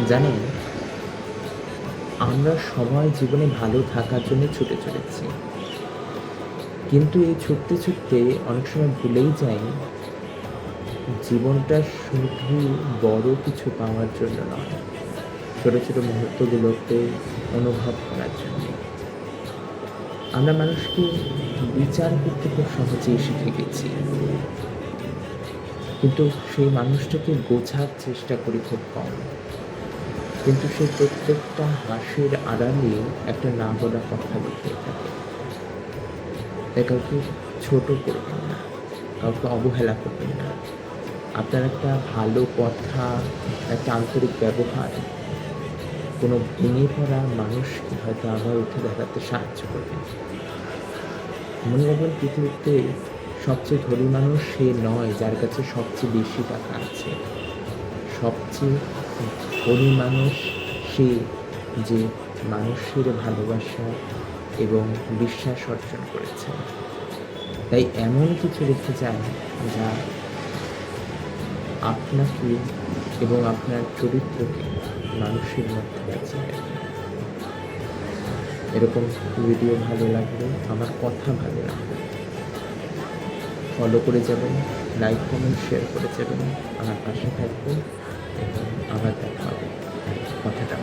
জানেন, আমরা সবাই জীবনে ভালো থাকার জন্য ছুটে চলেছি, কিন্তু এই ছুটতে ছুটতে অনেক সময় ভুলেই যাই জীবনটা শুধু বড় কিছু পাওয়ার জন্য নয়, ছোট ছোট মুহূর্তগুলোতে অনুভব করার জন্য। আমরা মানুষকে বিচার করতে খুব সহজেই শিখে গেছি, কিন্তু সেই মানুষটাকে বোঝার চেষ্টা করি খুব কম। কিন্তু সেই প্রত্যেকটা হাসির আড়ালে একটা না বলা কথা লুকিয়ে থাকে। তাই কাউকে ছোট করবেন না, কাউকে অবহেলা করবেন না। আপনার একটা ভালো কথা, একটা আন্তরিক ব্যবহার কোনো ভেঙে পড়া মানুষকে হয়তো আবার উঠে দাঁড়াতে সাহায্য করবে। মনে রাখবেন, পৃথিবীতে সবচেয়ে ধনী মানুষ সে নয় যার কাছে সবচেয়ে বেশি টাকা আছে। সবচেয়ে ধনী মানুষ সে যে মানুষের ভালোবাসা এবং বিশ্বাস অর্জন করেছে। তাই এমন কিছু রেখে যান যা আপনাকে এবং আপনার চরিত্রকে মানুষের মধ্যে বাঁচিয়ে রাখে। এরকম ভিডিও ভালো লাগলে, আমার কথা ভালো লাগলে ফলো করে যাবেন, লাইক কমেন্ট শেয়ার করে যাবেন, আমার পাশে থাকবেন এবং আবার দেখা হবে। কথাটা